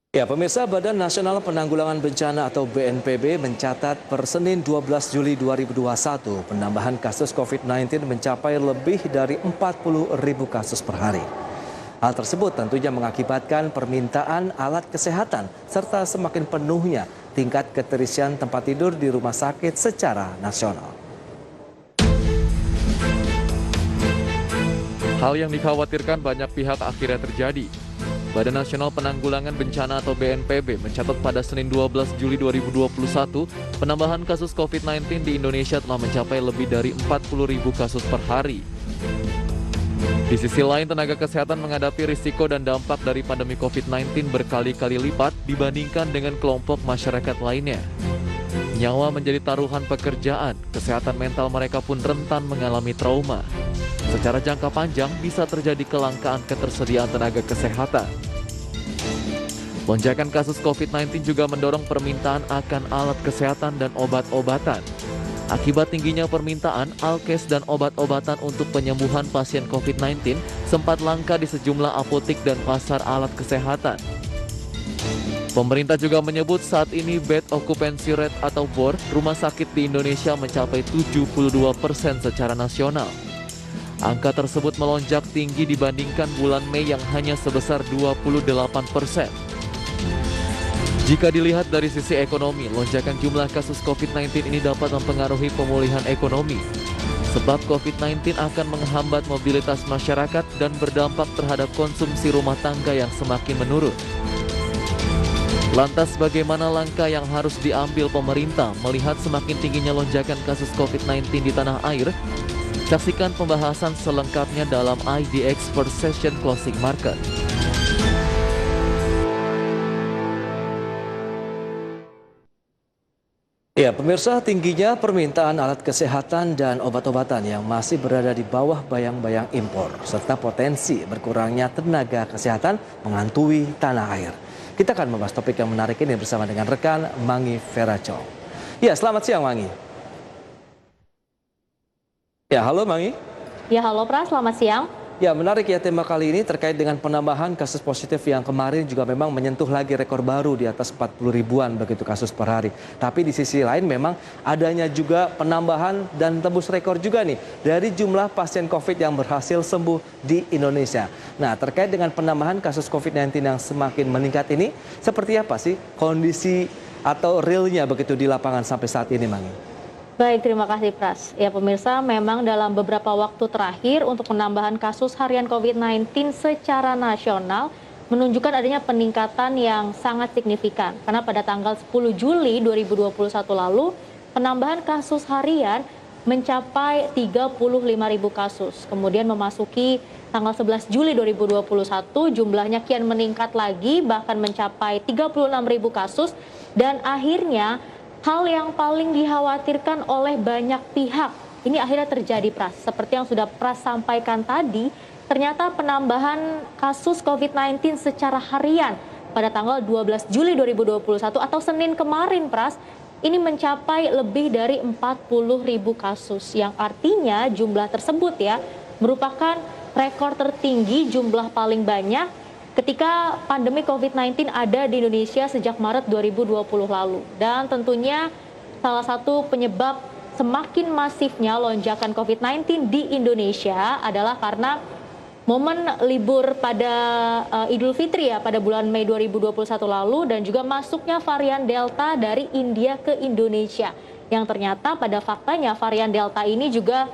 Ya, pemirsa, Badan Nasional Penanggulangan Bencana atau BNPB mencatat per Senin 12 Juli 2021 penambahan kasus COVID-19 mencapai lebih dari 40.000 kasus per hari. Hal tersebut tentunya mengakibatkan permintaan alat kesehatan serta semakin penuhnya tingkat keterisian tempat tidur di rumah sakit secara nasional. Hal yang dikhawatirkan banyak pihak akhirnya terjadi. Badan Nasional Penanggulangan Bencana atau BNPB mencatat pada Senin 12 Juli 2021, penambahan kasus COVID-19 di Indonesia telah mencapai lebih dari 40.000 kasus per hari. Di sisi lain, tenaga kesehatan menghadapi risiko dan dampak dari pandemi COVID-19 berkali-kali lipat dibandingkan dengan kelompok masyarakat lainnya. Nyawa menjadi taruhan pekerjaan, kesehatan mental mereka pun rentan mengalami trauma. Secara jangka panjang bisa terjadi kelangkaan ketersediaan tenaga kesehatan. Lonjakan kasus COVID-19 juga mendorong permintaan akan alat kesehatan dan obat-obatan. Akibat tingginya permintaan, alkes dan obat-obatan untuk penyembuhan pasien COVID-19 sempat langka di sejumlah apotik dan pasar alat kesehatan. Pemerintah juga menyebut saat ini bed occupancy rate atau BOR rumah sakit di Indonesia mencapai 72% secara nasional. Angka tersebut melonjak tinggi dibandingkan bulan Mei yang hanya sebesar 28%. Jika dilihat dari sisi ekonomi, lonjakan jumlah kasus COVID-19 ini dapat mempengaruhi pemulihan ekonomi. Sebab COVID-19 akan menghambat mobilitas masyarakat dan berdampak terhadap konsumsi rumah tangga yang semakin menurun. Lantas bagaimana langkah yang harus diambil pemerintah melihat semakin tingginya lonjakan kasus COVID-19 di tanah air? Saksikan pembahasan selengkapnya dalam ID Expert Session Closing Market. Ya, pemirsa, tingginya permintaan alat kesehatan dan obat-obatan yang masih berada di bawah bayang-bayang impor, serta potensi berkurangnya tenaga kesehatan menghantui tanah air. Kita akan membahas topik yang menarik ini bersama dengan rekan Mangi Feracong. Ya, selamat siang Mangi. Ya, halo Mangi. Ya, halo Pras, selamat siang. Ya, menarik ya tema kali ini terkait dengan penambahan kasus positif yang kemarin juga memang menyentuh lagi rekor baru di atas 40 ribuan begitu kasus per hari. Tapi di sisi lain memang adanya juga penambahan dan tembus rekor juga nih dari jumlah pasien COVID yang berhasil sembuh di Indonesia. Nah, terkait dengan penambahan kasus COVID-19 yang semakin meningkat ini, seperti apa sih kondisi atau realnya begitu di lapangan sampai saat ini, Mangi? Baik, terima kasih Pras. Ya pemirsa, memang dalam beberapa waktu terakhir untuk penambahan kasus harian COVID-19 secara nasional menunjukkan adanya peningkatan yang sangat signifikan. Karena pada tanggal 10 Juli 2021 lalu, penambahan kasus harian mencapai 35.000 kasus. Kemudian memasuki tanggal 11 Juli 2021, jumlahnya kian meningkat lagi, bahkan mencapai 36.000 kasus. Dan akhirnya hal yang paling dikhawatirkan oleh banyak pihak, ini akhirnya terjadi Pras. Seperti yang sudah Pras sampaikan tadi, ternyata penambahan kasus COVID-19 secara harian pada tanggal 12 Juli 2021 atau Senin kemarin Pras, ini mencapai lebih dari 40.000 kasus. Yang artinya jumlah tersebut ya merupakan rekor tertinggi jumlah paling banyak ketika pandemi COVID-19 ada di Indonesia sejak Maret 2020 lalu. Dan tentunya salah satu penyebab semakin masifnya lonjakan COVID-19 di Indonesia adalah karena momen libur pada Idul Fitri ya pada bulan Mei 2021 lalu dan juga masuknya varian Delta dari India ke Indonesia. Yang ternyata pada faktanya varian Delta ini juga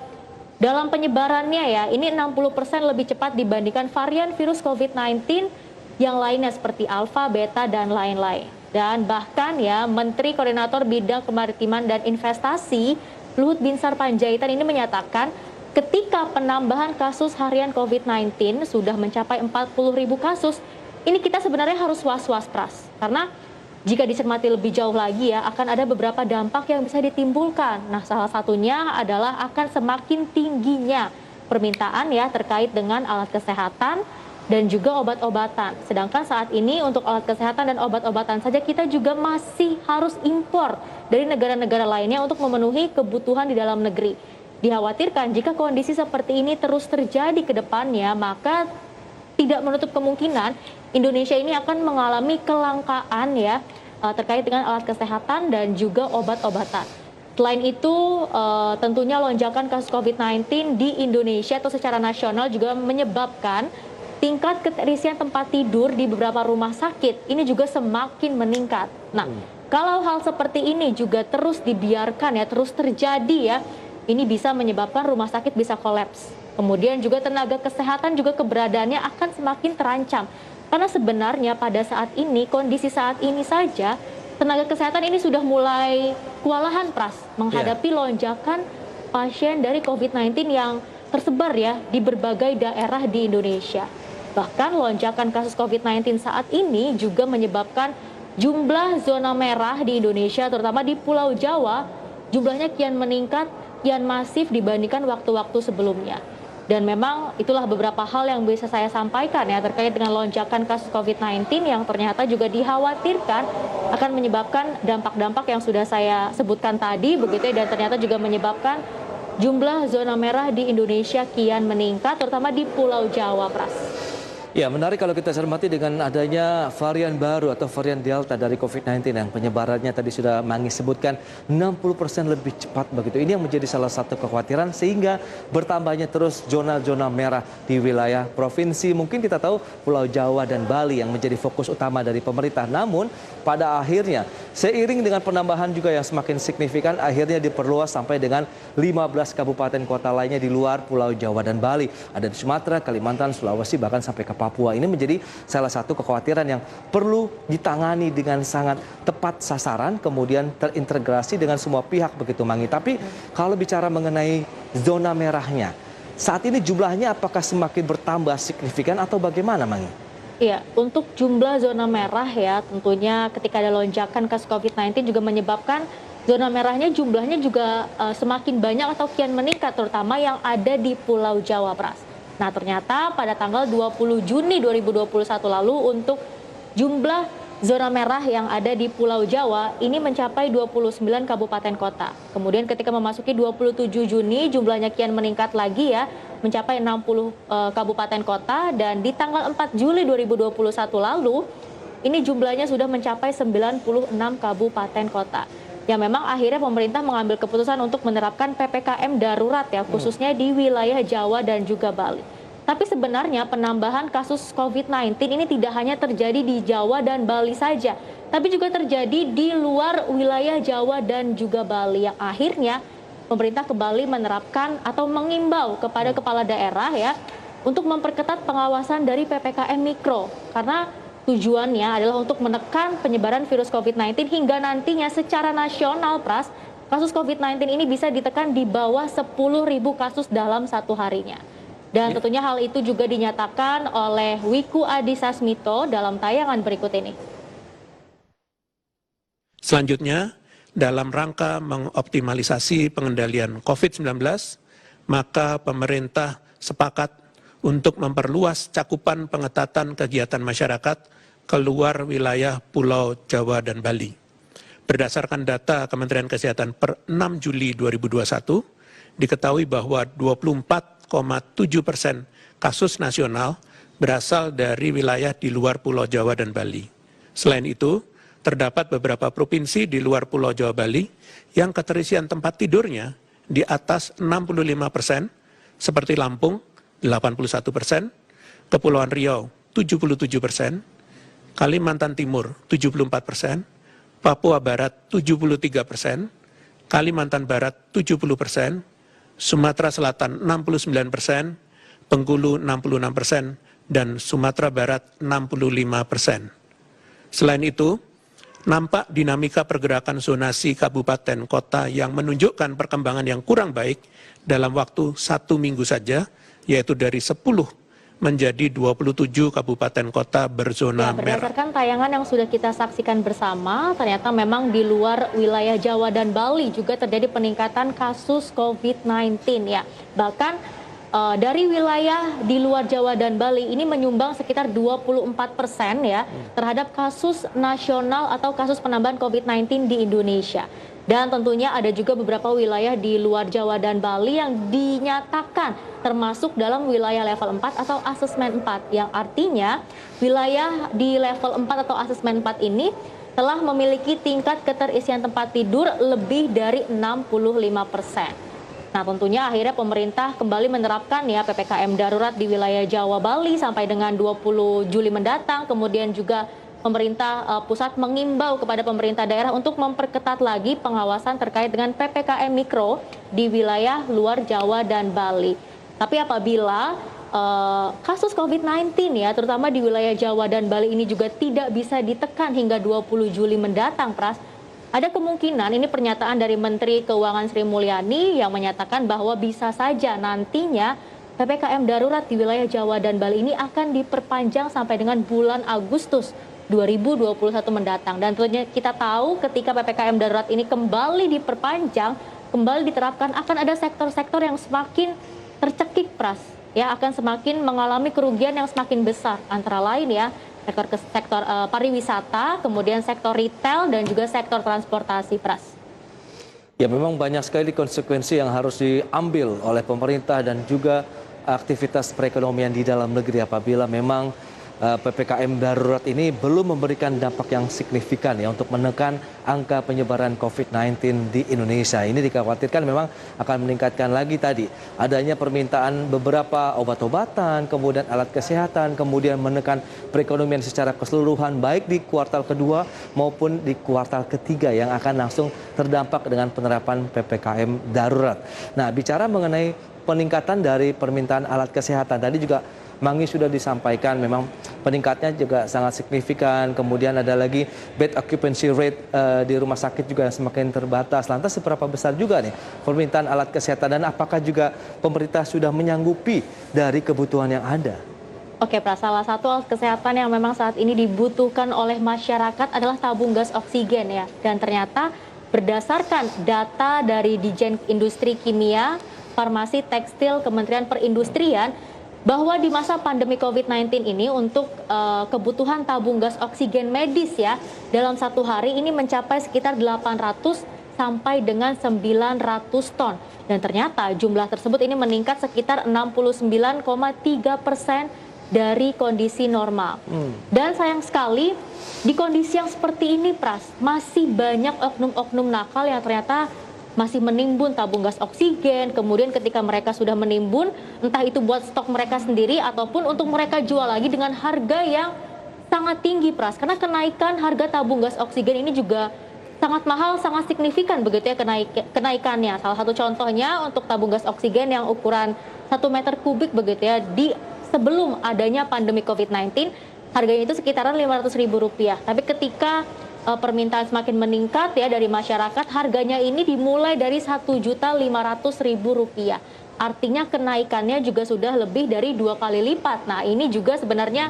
dalam penyebarannya ya, ini 60% lebih cepat dibandingkan varian virus COVID-19 yang lainnya seperti Alpha, Beta, dan lain-lain. Dan bahkan ya, Menteri Koordinator Bidang Kemaritiman dan Investasi, Luhut Binsar Panjaitan ini menyatakan ketika penambahan kasus harian COVID-19 sudah mencapai 40.000 kasus, ini kita sebenarnya harus was-was Pras. Karena jika dicermati lebih jauh lagi ya, akan ada beberapa dampak yang bisa ditimbulkan. Nah, salah satunya adalah akan semakin tingginya permintaan ya terkait dengan alat kesehatan dan juga obat-obatan. Sedangkan saat ini untuk alat kesehatan dan obat-obatan saja kita juga masih harus impor dari negara-negara lainnya untuk memenuhi kebutuhan di dalam negeri. Dikhawatirkan jika kondisi seperti ini terus terjadi ke depannya, maka tidak menutup kemungkinan Indonesia ini akan mengalami kelangkaan ya terkait dengan alat kesehatan dan juga obat-obatan. Selain itu, tentunya lonjakan kasus COVID-19 di Indonesia atau secara nasional juga menyebabkan tingkat keterisian tempat tidur di beberapa rumah sakit ini juga semakin meningkat. Nah, kalau hal seperti ini juga terus dibiarkan ya, terus terjadi ya, ini bisa menyebabkan rumah sakit bisa kolaps. Kemudian juga tenaga kesehatan juga keberadaannya akan semakin terancam. Karena sebenarnya pada saat ini, kondisi saat ini saja, tenaga kesehatan ini sudah mulai kewalahan Pras menghadapi lonjakan pasien dari COVID-19 yang tersebar ya di berbagai daerah di Indonesia. Bahkan lonjakan kasus COVID-19 saat ini juga menyebabkan jumlah zona merah di Indonesia, terutama di Pulau Jawa, jumlahnya kian meningkat, kian masif dibandingkan waktu-waktu sebelumnya. Dan memang itulah beberapa hal yang bisa saya sampaikan ya terkait dengan lonjakan kasus COVID-19 yang ternyata juga dikhawatirkan akan menyebabkan dampak-dampak yang sudah saya sebutkan tadi begitu ya, dan ternyata juga menyebabkan jumlah zona merah di Indonesia kian meningkat terutama di Pulau Jawa, Pras. Ya, menarik kalau kita cermati dengan adanya varian baru atau varian Delta dari COVID-19 yang penyebarannya tadi sudah Mangi sebutkan 60% lebih cepat begitu. Ini yang menjadi salah satu kekhawatiran sehingga bertambahnya terus zona-zona merah di wilayah provinsi. Mungkin kita tahu Pulau Jawa dan Bali yang menjadi fokus utama dari pemerintah. Namun pada akhirnya seiring dengan penambahan juga yang semakin signifikan akhirnya diperluas sampai dengan 15 kabupaten kota lainnya di luar Pulau Jawa dan Bali. Ada di Sumatera, Kalimantan, Sulawesi bahkan sampai ke Papua. Ini menjadi salah satu kekhawatiran yang perlu ditangani dengan sangat tepat sasaran, kemudian terintegrasi dengan semua pihak begitu Mangi. Tapi kalau bicara mengenai zona merahnya, saat ini jumlahnya apakah semakin bertambah signifikan atau bagaimana Mangi? Iya, untuk jumlah zona merah ya tentunya ketika ada lonjakan kasus COVID-19 juga menyebabkan zona merahnya jumlahnya juga semakin banyak atau kian meningkat terutama yang ada di Pulau Jawa, Pras. Nah, ternyata pada tanggal 20 Juni 2021 lalu untuk jumlah zona merah yang ada di Pulau Jawa ini mencapai 29 kabupaten kota. Kemudian ketika memasuki 27 Juni jumlahnya kian meningkat lagi ya, mencapai 60 kabupaten kota, dan di tanggal 4 Juli 2021 lalu ini jumlahnya sudah mencapai 96 kabupaten kota. Ya, memang akhirnya pemerintah mengambil keputusan untuk menerapkan PPKM darurat ya, khususnya di wilayah Jawa dan juga Bali. Tapi sebenarnya penambahan kasus COVID-19 ini tidak hanya terjadi di Jawa dan Bali saja, tapi juga terjadi di luar wilayah Jawa dan juga Bali, yang akhirnya pemerintah kembali menerapkan atau mengimbau kepada kepala daerah ya untuk memperketat pengawasan dari PPKM Mikro, karena tujuannya adalah untuk menekan penyebaran virus COVID-19 hingga nantinya secara nasional, Pras, kasus COVID-19 ini bisa ditekan di bawah 10.000 kasus dalam satu harinya. Dan tentunya hal itu juga dinyatakan oleh Wiku Adhisa Smito dalam tayangan berikut ini. Selanjutnya, dalam rangka mengoptimalisasi pengendalian COVID-19, maka pemerintah sepakat untuk memperluas cakupan pengetatan kegiatan masyarakat keluar wilayah Pulau Jawa dan Bali. Berdasarkan data Kementerian Kesehatan per 6 Juli 2021, diketahui bahwa 24,7% kasus nasional berasal dari wilayah di luar Pulau Jawa dan Bali. Selain itu, terdapat beberapa provinsi di luar Pulau Jawa Bali yang keterisian tempat tidurnya di atas 65%, seperti Lampung 81%, Kepulauan Riau 77%, Kalimantan Timur 74%, Papua Barat 73%, Kalimantan Barat 70%, Sumatera Selatan 69%, Bengkulu 66%, dan Sumatera Barat 65%. Selain itu, nampak dinamika pergerakan zonasi kabupaten kota yang menunjukkan perkembangan yang kurang baik dalam waktu 1 minggu saja, yaitu dari 10 menjadi 27 kabupaten kota berzona merah. Berdasarkan tayangan yang sudah kita saksikan bersama, ternyata memang di luar wilayah Jawa dan Bali juga terjadi peningkatan kasus COVID-19 ya. Bahkan dari wilayah di luar Jawa dan Bali ini menyumbang sekitar 24% ya terhadap kasus nasional atau kasus penambahan COVID-19 di Indonesia. Dan tentunya ada juga beberapa wilayah di luar Jawa dan Bali yang dinyatakan termasuk dalam wilayah level 4 atau asesmen 4. Yang artinya wilayah di level 4 atau asesmen 4 ini telah memiliki tingkat keterisian tempat tidur lebih dari 65%. Nah, tentunya akhirnya pemerintah kembali menerapkan ya PPKM darurat di wilayah Jawa Bali sampai dengan 20 Juli mendatang. Kemudian juga pemerintah pusat mengimbau kepada pemerintah daerah untuk memperketat lagi pengawasan terkait dengan PPKM mikro di wilayah luar Jawa dan Bali. Tapi apabila kasus COVID-19 ya, terutama di wilayah Jawa dan Bali ini juga tidak bisa ditekan hingga 20 Juli mendatang, Pras, ada kemungkinan, ini pernyataan dari Menteri Keuangan Sri Mulyani yang menyatakan bahwa bisa saja nantinya PPKM darurat di wilayah Jawa dan Bali ini akan diperpanjang sampai dengan bulan Agustus 2021 mendatang. Dan tentunya kita tahu ketika PPKM darurat ini kembali diperpanjang, kembali diterapkan, akan ada sektor-sektor yang semakin tercekik, Pras. Ya, akan semakin mengalami kerugian yang semakin besar. Antara lain ya, sektor pariwisata, kemudian sektor retail, dan juga sektor transportasi, Pras. Ya, memang banyak sekali konsekuensi yang harus diambil oleh pemerintah dan juga aktivitas perekonomian di dalam negeri apabila memang PPKM darurat ini belum memberikan dampak yang signifikan ya untuk menekan angka penyebaran COVID-19 di Indonesia. Ini dikhawatirkan memang akan meningkatkan lagi tadi adanya permintaan beberapa obat-obatan, kemudian alat kesehatan, kemudian menekan perekonomian secara keseluruhan baik di kuartal kedua maupun di kuartal ketiga yang akan langsung terdampak dengan penerapan PPKM darurat. Nah, bicara mengenai peningkatan dari permintaan alat kesehatan tadi juga Mangi sudah disampaikan memang peningkatnya juga sangat signifikan. Kemudian ada lagi bed occupancy rate di rumah sakit juga semakin terbatas. Lantas seberapa besar juga nih permintaan alat kesehatan dan apakah juga pemerintah sudah menyanggupi dari kebutuhan yang ada? Oke, Pras, salah satu alat kesehatan yang memang saat ini dibutuhkan oleh masyarakat adalah tabung gas oksigen ya. Dan ternyata berdasarkan data dari Dijen Industri Kimia, Farmasi, Tekstil, Kementerian Perindustrian, bahwa di masa pandemi COVID-19 ini untuk kebutuhan tabung gas oksigen medis ya dalam satu hari ini mencapai sekitar 800 sampai dengan 900 ton. Dan ternyata jumlah tersebut ini meningkat sekitar 69,3% dari kondisi normal. Dan sayang sekali di kondisi yang seperti ini, Pras, masih banyak oknum-oknum nakal yang ternyata masih menimbun tabung gas oksigen. Kemudian ketika mereka sudah menimbun, entah itu buat stok mereka sendiri ataupun untuk mereka jual lagi dengan harga yang sangat tinggi, Pras. Karena kenaikan harga tabung gas oksigen ini juga sangat mahal, sangat signifikan begitu ya kenaikannya. Salah satu contohnya untuk tabung gas oksigen yang ukuran 1 meter kubik begitu ya, di sebelum adanya pandemi COVID-19, harganya itu sekitaran Rp500.000. Tapi ketika permintaan semakin meningkat ya dari masyarakat, harganya ini dimulai dari Rp1.500.000. Artinya kenaikannya juga sudah lebih dari 2 kali lipat. Nah, ini juga sebenarnya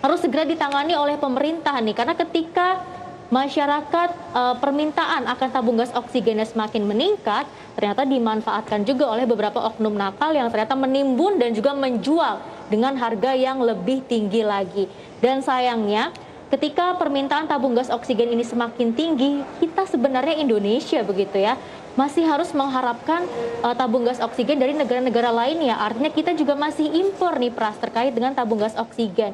harus segera ditangani oleh pemerintah nih, karena ketika masyarakat permintaan akan tabung gas oksigennya semakin meningkat, ternyata dimanfaatkan juga oleh beberapa oknum nakal yang ternyata menimbun dan juga menjual dengan harga yang lebih tinggi lagi. Dan sayangnya ketika permintaan tabung gas oksigen ini semakin tinggi, kita sebenarnya Indonesia begitu ya, masih harus mengharapkan tabung gas oksigen dari negara-negara lainnya. Artinya kita juga masih impor nih, Pras, terkait dengan tabung gas oksigen.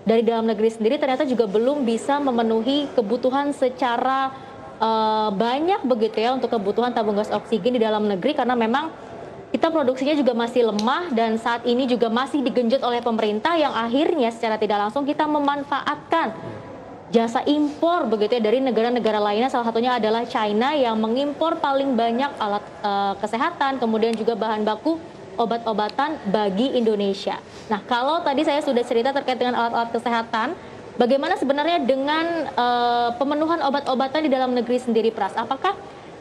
Dari dalam negeri sendiri ternyata juga belum bisa memenuhi kebutuhan secara banyak begitu ya untuk kebutuhan tabung gas oksigen di dalam negeri, karena memang kita produksinya juga masih lemah dan saat ini juga masih digenjot oleh pemerintah yang akhirnya secara tidak langsung kita memanfaatkan jasa impor begitu ya dari negara-negara lainnya. Salah satunya adalah China yang mengimpor paling banyak alat kesehatan, kemudian juga bahan baku obat-obatan bagi Indonesia. Nah, kalau tadi saya sudah cerita terkait dengan alat-alat kesehatan, bagaimana sebenarnya dengan pemenuhan obat-obatan di dalam negeri sendiri, Pras? Apakah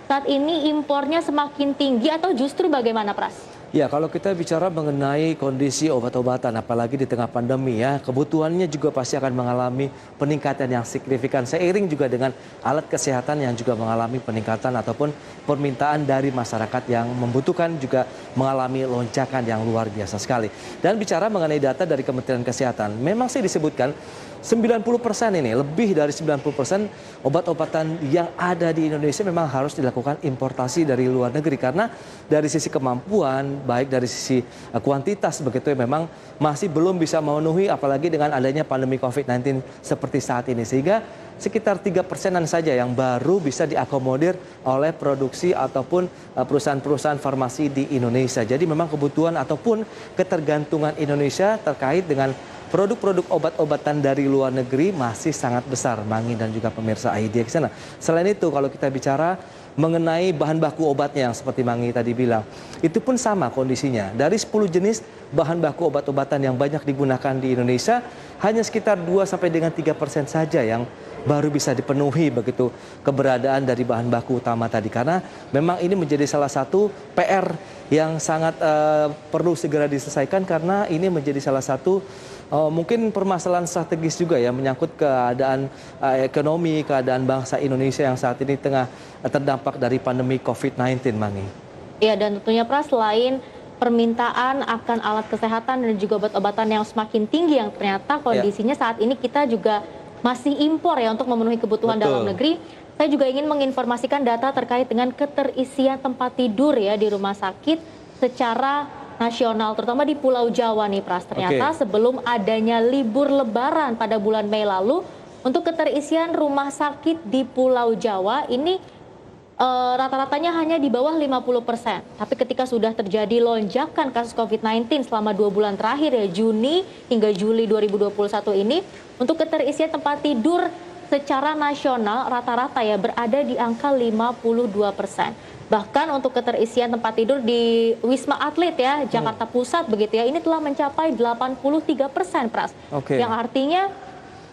saat ini impornya semakin tinggi atau justru bagaimana, Pras? Ya, kalau kita bicara mengenai kondisi obat-obatan, apalagi di tengah pandemi ya, kebutuhannya juga pasti akan mengalami peningkatan yang signifikan. Seiring juga dengan alat kesehatan yang juga mengalami peningkatan ataupun permintaan dari masyarakat yang membutuhkan juga mengalami lonjakan yang luar biasa sekali. Dan bicara mengenai data dari Kementerian Kesehatan, memang sih disebutkan 90% ini, lebih dari 90% obat-obatan yang ada di Indonesia memang harus dilakukan importasi dari luar negeri. Karena dari sisi kemampuan, baik dari sisi kuantitas begitu ya, memang masih belum bisa memenuhi, apalagi dengan adanya pandemi COVID-19 seperti saat ini. Sehingga sekitar 3%-an saja yang baru bisa diakomodir oleh produksi ataupun perusahaan-perusahaan farmasi di Indonesia. Jadi memang kebutuhan ataupun ketergantungan Indonesia terkait dengan produk-produk obat-obatan dari luar negeri masih sangat besar, Mangi dan juga pemirsa ID ke sana. Selain itu, kalau kita bicara mengenai bahan baku obatnya yang seperti Mangi tadi bilang, itu pun sama kondisinya. Dari 10 jenis bahan baku obat-obatan yang banyak digunakan di Indonesia, hanya sekitar 2 sampai dengan 3% saja yang baru bisa dipenuhi begitu keberadaan dari bahan baku utama tadi. Karena memang ini menjadi salah satu PR yang sangat perlu segera diselesaikan, karena ini menjadi salah satu mungkin permasalahan strategis juga ya, menyangkut keadaan ekonomi, keadaan bangsa Indonesia yang saat ini tengah terdampak dari pandemi COVID-19, Mangi. Ya, dan tentunya Pras, selain permintaan akan alat kesehatan dan juga obat-obatan yang semakin tinggi yang ternyata kondisinya saat ini kita juga masih impor ya untuk memenuhi kebutuhan dalam negeri. Saya juga ingin menginformasikan data terkait dengan keterisian tempat tidur ya di rumah sakit secara nasional, terutama di Pulau Jawa nih Pras. Ternyata sebelum adanya libur Lebaran pada bulan Mei lalu, untuk keterisian rumah sakit di Pulau Jawa ini rata-ratanya hanya di bawah 50%. Tapi ketika sudah terjadi lonjakan kasus COVID-19 selama 2 bulan terakhir ya, Juni hingga Juli 2021 ini, untuk keterisian tempat tidur secara nasional rata-rata ya berada di angka 52%. Bahkan untuk keterisian tempat tidur di Wisma Atlet ya, Jakarta Pusat begitu ya, ini telah mencapai 83%, Pras. Yang artinya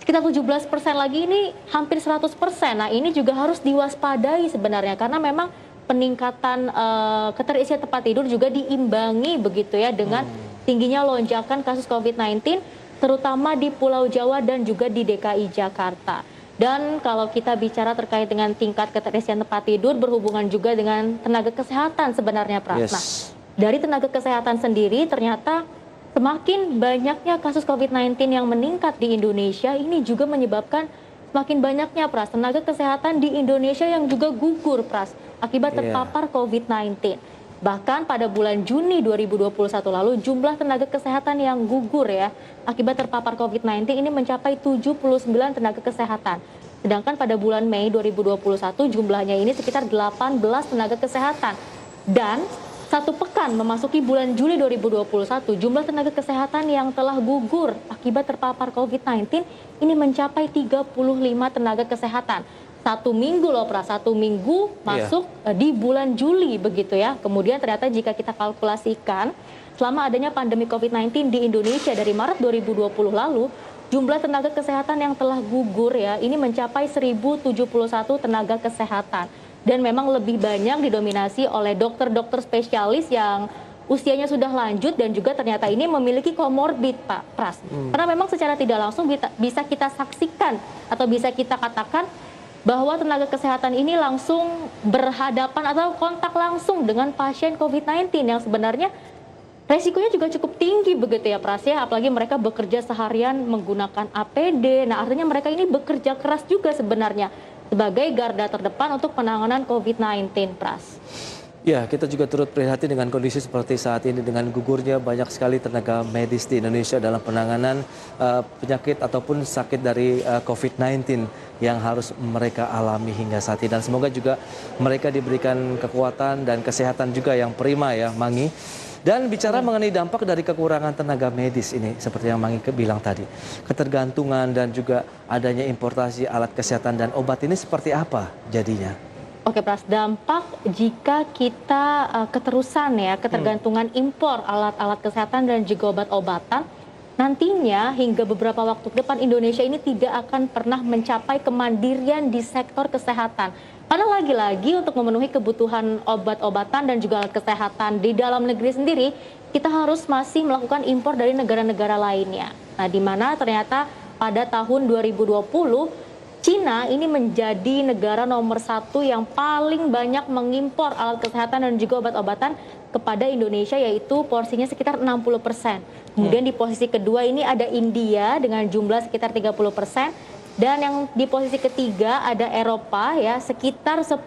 sekitar 17% lagi, ini hampir 100%. Nah, ini juga harus diwaspadai sebenarnya, karena memang peningkatan keterisian tempat tidur juga diimbangi begitu ya dengan tingginya lonjakan kasus COVID-19, terutama di Pulau Jawa dan juga di DKI Jakarta. Dan kalau kita bicara terkait dengan tingkat keterisian tempat tidur, berhubungan juga dengan tenaga kesehatan sebenarnya, Pras. Nah, dari tenaga kesehatan sendiri ternyata semakin banyaknya kasus COVID-19 yang meningkat di Indonesia, ini juga menyebabkan semakin banyaknya, Pras, tenaga kesehatan di Indonesia yang juga gugur, Pras, akibat terpapar COVID-19. Bahkan pada bulan Juni 2021 lalu, jumlah tenaga kesehatan yang gugur ya akibat terpapar COVID-19 ini mencapai 79 tenaga kesehatan. Sedangkan pada bulan Mei 2021 jumlahnya ini sekitar 18 tenaga kesehatan. Dan satu pekan memasuki bulan Juli 2021, jumlah tenaga kesehatan yang telah gugur akibat terpapar COVID-19 ini mencapai 35 tenaga kesehatan. 1 minggu loh, Pras, 1 minggu masuk di bulan Juli begitu ya. Kemudian ternyata jika kita kalkulasikan selama adanya pandemi COVID-19 di Indonesia dari Maret 2020 lalu, jumlah tenaga kesehatan yang telah gugur ya ini mencapai 1.071 tenaga kesehatan. Dan memang lebih banyak didominasi oleh dokter-dokter spesialis yang usianya sudah lanjut dan juga ternyata ini memiliki komorbid, Pak Pras. Karena memang secara tidak langsung bisa kita saksikan atau bisa kita katakan bahwa tenaga kesehatan ini langsung berhadapan atau kontak langsung dengan pasien COVID-19 yang sebenarnya resikonya juga cukup tinggi begitu ya, Pras ya. Apalagi mereka bekerja seharian menggunakan APD. Nah, artinya mereka ini bekerja keras juga sebenarnya sebagai garda terdepan untuk penanganan COVID-19, Pras. Ya, kita juga turut prihatin dengan kondisi seperti saat ini dengan gugurnya banyak sekali tenaga medis di Indonesia dalam penanganan penyakit ataupun sakit dari COVID-19 yang harus mereka alami hingga saat ini. Dan semoga juga mereka diberikan kekuatan dan kesehatan juga yang prima ya, Mangi. Dan bicara mengenai dampak dari kekurangan tenaga medis ini, seperti yang Mangi bilang tadi, ketergantungan dan juga adanya importasi alat kesehatan dan obat ini seperti apa jadinya? Oke, Pras, dampak jika kita keterusan ya ketergantungan impor alat-alat kesehatan dan juga obat-obatan, nantinya hingga beberapa waktu ke depan Indonesia ini tidak akan pernah mencapai kemandirian di sektor kesehatan. Karena lagi-lagi untuk memenuhi kebutuhan obat-obatan dan juga alat kesehatan di dalam negeri sendiri, kita harus masih melakukan impor dari negara-negara lainnya. Nah, di mana ternyata pada tahun 2020 Cina ini menjadi negara nomor 1 yang paling banyak mengimpor alat kesehatan dan juga obat-obatan kepada Indonesia, yaitu porsinya sekitar 60%. Kemudian di posisi kedua ini ada India dengan jumlah sekitar 30%. Dan yang di posisi ketiga ada Eropa ya sekitar 10%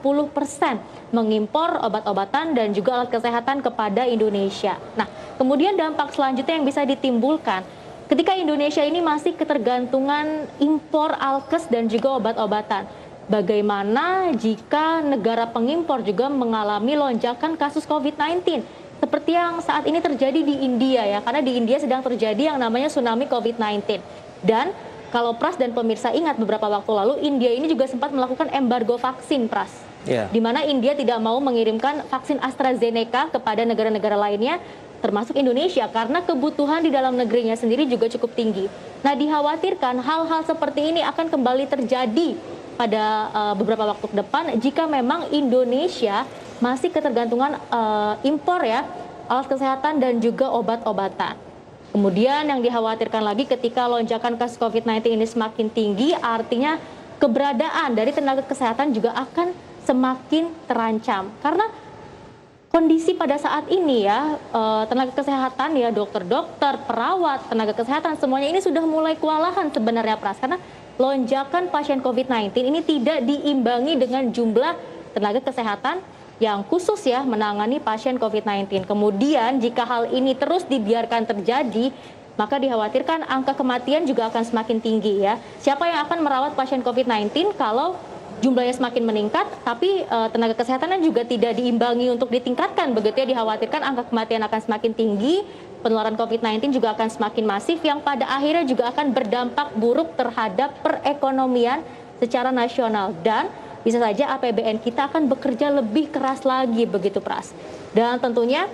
mengimpor obat-obatan dan juga alat kesehatan kepada Indonesia. Nah, kemudian dampak selanjutnya yang bisa ditimbulkan ketika Indonesia ini masih ketergantungan impor alkes dan juga obat-obatan. Bagaimana jika negara pengimpor juga mengalami lonjakan kasus COVID-19? Seperti yang saat ini terjadi di India ya, karena di India sedang terjadi yang namanya tsunami COVID-19. Dan kalau Pras dan pemirsa ingat beberapa waktu lalu India ini juga sempat melakukan embargo vaksin, Pras. Di mana India tidak mau mengirimkan vaksin AstraZeneca kepada negara-negara lainnya termasuk Indonesia karena kebutuhan di dalam negerinya sendiri juga cukup tinggi. Nah, dikhawatirkan hal-hal seperti ini akan kembali terjadi pada beberapa waktu ke depan jika memang Indonesia masih ketergantungan impor ya, alat kesehatan dan juga obat-obatan. Kemudian yang dikhawatirkan lagi ketika lonjakan kasus COVID-19 ini semakin tinggi, artinya keberadaan dari tenaga kesehatan juga akan semakin terancam. Karena kondisi pada saat ini ya, tenaga kesehatan ya, dokter-dokter, perawat, tenaga kesehatan semuanya ini sudah mulai kewalahan sebenarnya, Pras. Karena lonjakan pasien COVID-19 ini tidak diimbangi dengan jumlah tenaga kesehatan yang khusus ya menangani pasien COVID-19. Kemudian jika hal ini terus dibiarkan terjadi, maka dikhawatirkan angka kematian juga akan semakin tinggi ya. Siapa yang akan merawat pasien COVID-19 kalau jumlahnya semakin meningkat, tapi tenaga kesehatan juga tidak diimbangi untuk ditingkatkan, begitu ya, dikhawatirkan angka kematian akan semakin tinggi, penularan COVID-19 juga akan semakin masif, yang pada akhirnya juga akan berdampak buruk terhadap perekonomian secara nasional. Dan bisa saja APBN kita akan bekerja lebih keras lagi, begitu Pras. Dan tentunya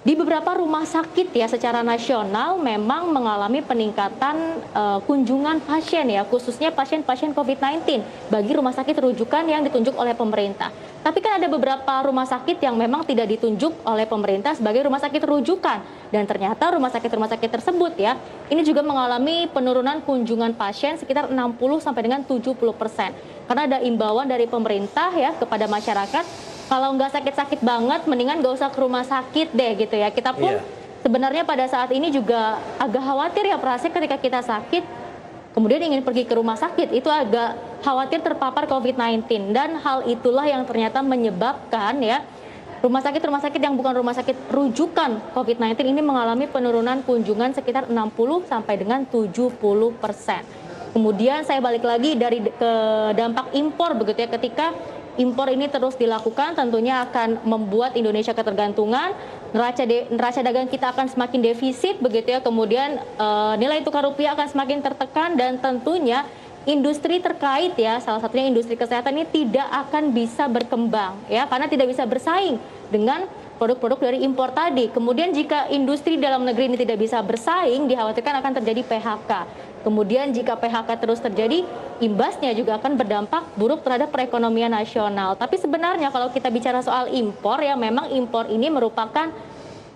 di beberapa rumah sakit ya secara nasional memang mengalami peningkatan kunjungan pasien ya, khususnya pasien-pasien COVID-19 bagi rumah sakit rujukan yang ditunjuk oleh pemerintah. Tapi kan ada beberapa rumah sakit yang memang tidak ditunjuk oleh pemerintah sebagai rumah sakit rujukan. Dan ternyata rumah sakit tersebut ya, ini juga mengalami penurunan kunjungan pasien sekitar 60 sampai dengan 70%. Karena ada imbauan dari pemerintah ya kepada masyarakat, kalau nggak sakit-sakit banget, mendingan nggak usah ke rumah sakit deh gitu ya. Kita pun sebenarnya pada saat ini juga agak khawatir ya Prasnya ketika kita sakit, kemudian ingin pergi ke rumah sakit, itu agak khawatir terpapar COVID-19. Dan hal itulah yang ternyata menyebabkan ya rumah sakit yang bukan rumah sakit rujukan COVID-19 ini mengalami penurunan kunjungan sekitar 60 sampai dengan 70%. Kemudian saya balik lagi ke dampak impor begitu ya, ketika impor ini terus dilakukan tentunya akan membuat Indonesia ketergantungan, neraca dagang kita akan semakin defisit begitu ya, kemudian nilai tukar rupiah akan semakin tertekan dan tentunya industri terkait ya, salah satunya industri kesehatan ini tidak akan bisa berkembang ya, karena tidak bisa bersaing dengan produk-produk dari impor tadi. Kemudian jika industri dalam negeri ini tidak bisa bersaing, dikhawatirkan akan terjadi PHK. Kemudian jika PHK terus terjadi, imbasnya juga akan berdampak buruk terhadap perekonomian nasional. Tapi sebenarnya kalau kita bicara soal impor ya, memang impor ini merupakan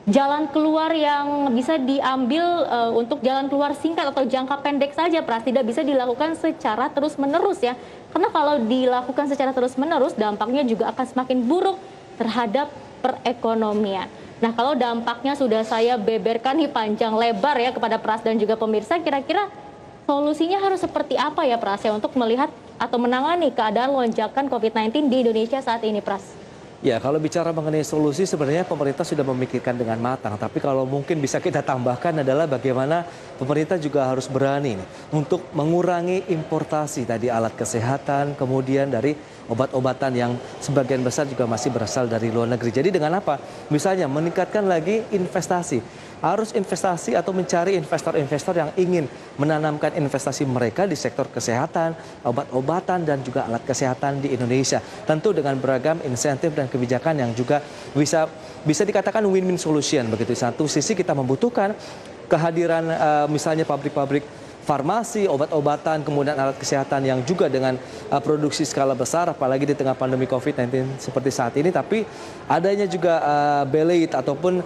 jalan keluar yang bisa diambil untuk jalan keluar singkat atau jangka pendek saja, Pras. Tidak bisa dilakukan secara terus-menerus ya. Karena kalau dilakukan secara terus-menerus, dampaknya juga akan semakin buruk terhadap perekonomian. Nah, kalau dampaknya sudah saya beberkan nih panjang lebar ya kepada Pras dan juga pemirsa, kira-kira solusinya harus seperti apa ya Pras ya untuk melihat atau menangani keadaan lonjakan COVID-19 di Indonesia saat ini, Pras? Ya, kalau bicara mengenai solusi sebenarnya pemerintah sudah memikirkan dengan matang. Tapi kalau mungkin bisa kita tambahkan adalah bagaimana pemerintah juga harus berani nih, untuk mengurangi importasi tadi alat kesehatan, kemudian dari obat-obatan yang sebagian besar juga masih berasal dari luar negeri. Jadi dengan apa? Misalnya meningkatkan lagi investasi. Harus investasi atau mencari investor-investor yang ingin menanamkan investasi mereka di sektor kesehatan, obat-obatan dan juga alat kesehatan di Indonesia. Tentu dengan beragam insentif dan kebijakan yang juga bisa dikatakan win-win solution begitu. Satu sisi kita membutuhkan kehadiran misalnya pabrik-pabrik farmasi, obat-obatan, kemudian alat kesehatan yang juga dengan produksi skala besar, apalagi di tengah pandemi COVID-19 seperti saat ini. Tapi adanya juga belait ataupun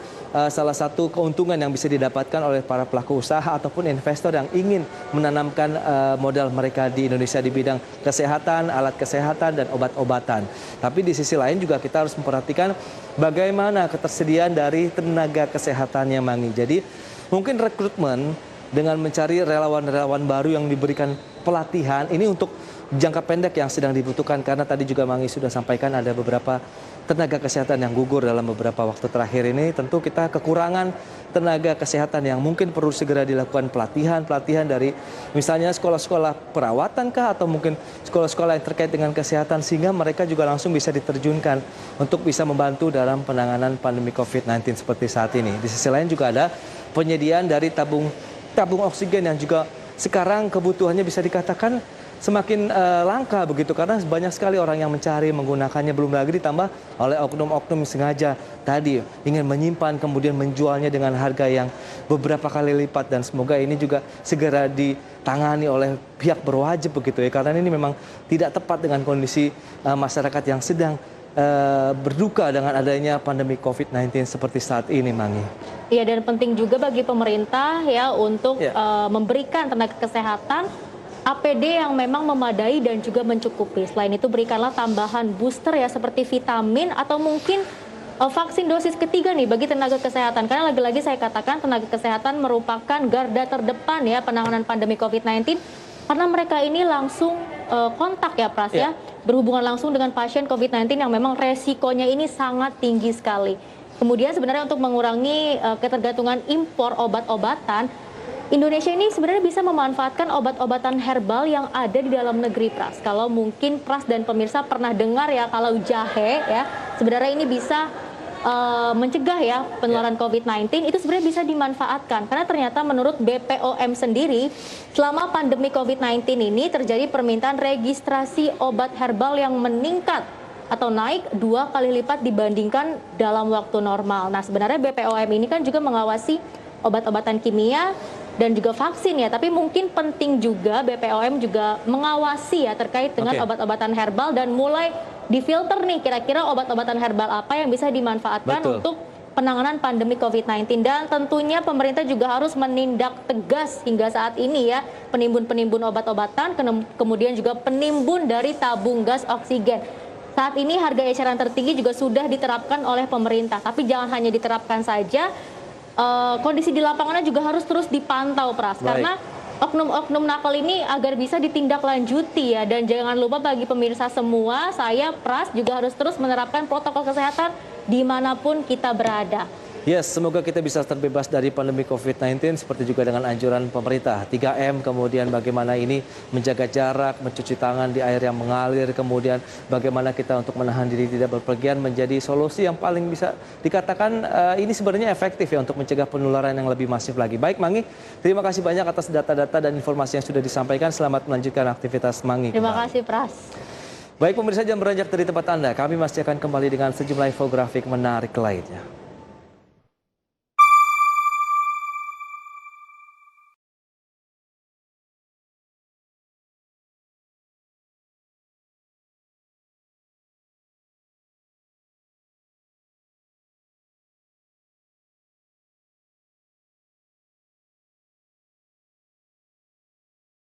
salah satu keuntungan yang bisa didapatkan oleh para pelaku usaha ataupun investor yang ingin menanamkan modal mereka di Indonesia di bidang kesehatan, alat kesehatan, dan obat-obatan. Tapi di sisi lain juga kita harus memperhatikan bagaimana ketersediaan dari tenaga kesehatannya, Mangi. Jadi mungkin rekrutmen dengan mencari relawan-relawan baru yang diberikan pelatihan ini untuk jangka pendek yang sedang dibutuhkan, karena tadi juga Mangi sudah sampaikan ada beberapa tenaga kesehatan yang gugur dalam beberapa waktu terakhir ini. Tentu kita kekurangan tenaga kesehatan yang mungkin perlu segera dilakukan pelatihan dari misalnya sekolah-sekolah perawatan kah, atau mungkin sekolah-sekolah yang terkait dengan kesehatan, sehingga mereka juga langsung bisa diterjunkan untuk bisa membantu dalam penanganan pandemi COVID-19 seperti saat ini. Di sisi lain juga ada penyediaan dari tabung oksigen yang juga sekarang kebutuhannya bisa dikatakan semakin langka begitu, karena banyak sekali orang yang mencari menggunakannya, belum lagi ditambah oleh oknum-oknum sengaja tadi ingin menyimpan kemudian menjualnya dengan harga yang beberapa kali lipat, dan semoga ini juga segera ditangani oleh pihak berwajib begitu ya, karena ini memang tidak tepat dengan kondisi masyarakat yang sedang berduka dengan adanya pandemi COVID-19 seperti saat ini, Mangi. Iya, dan penting juga bagi pemerintah ya untuk memberikan tenaga kesehatan APD yang memang memadai dan juga mencukupi. Selain itu berikanlah tambahan booster ya seperti vitamin atau mungkin vaksin dosis ketiga nih bagi tenaga kesehatan. Karena lagi-lagi saya katakan tenaga kesehatan merupakan garda terdepan ya penanganan pandemi COVID-19. Karena mereka ini langsung kontak ya Pras ya, berhubungan langsung dengan pasien COVID-19 yang memang resikonya ini sangat tinggi sekali. Kemudian sebenarnya untuk mengurangi ketergantungan impor obat-obatan, Indonesia ini sebenarnya bisa memanfaatkan obat-obatan herbal yang ada di dalam negeri, Pras. Kalau mungkin Pras dan pemirsa pernah dengar ya, kalau jahe ya, sebenarnya ini bisa mencegah ya penularan COVID-19, itu sebenarnya bisa dimanfaatkan. Karena ternyata menurut BPOM sendiri, selama pandemi COVID-19 ini terjadi permintaan registrasi obat herbal yang meningkat atau naik 2 kali lipat dibandingkan dalam waktu normal. Nah, sebenarnya BPOM ini kan juga mengawasi obat-obatan kimia dan juga vaksin ya, tapi mungkin penting juga BPOM juga mengawasi ya terkait dengan obat-obatan herbal dan mulai difilter nih kira-kira obat-obatan herbal apa yang bisa dimanfaatkan untuk penanganan pandemi COVID-19, dan tentunya pemerintah juga harus menindak tegas hingga saat ini ya penimbun-penimbun obat-obatan, kemudian juga penimbun dari tabung gas oksigen. Saat ini harga eceran tertinggi juga sudah diterapkan oleh pemerintah, tapi jangan hanya diterapkan saja, kondisi di lapangannya juga harus terus dipantau, Pras. Karena oknum-oknum nakal ini agar bisa ditindaklanjuti ya. Dan jangan lupa bagi pemirsa semua, saya Pras juga harus terus menerapkan protokol kesehatan dimanapun kita berada. Yes, semoga kita bisa terbebas dari pandemi COVID-19 seperti juga dengan anjuran pemerintah 3M, kemudian bagaimana ini menjaga jarak, mencuci tangan di air yang mengalir, kemudian bagaimana kita untuk menahan diri tidak berpergian menjadi solusi yang paling bisa dikatakan ini sebenarnya efektif ya untuk mencegah penularan yang lebih masif lagi. Baik Mangi, terima kasih banyak atas data-data dan informasi yang sudah disampaikan. Selamat melanjutkan aktivitas Mangi. Terima kasih Pras. Baik pemirsa, jangan beranjak dari tempat Anda, kami masih akan kembali dengan sejumlah infografik menarik lainnya.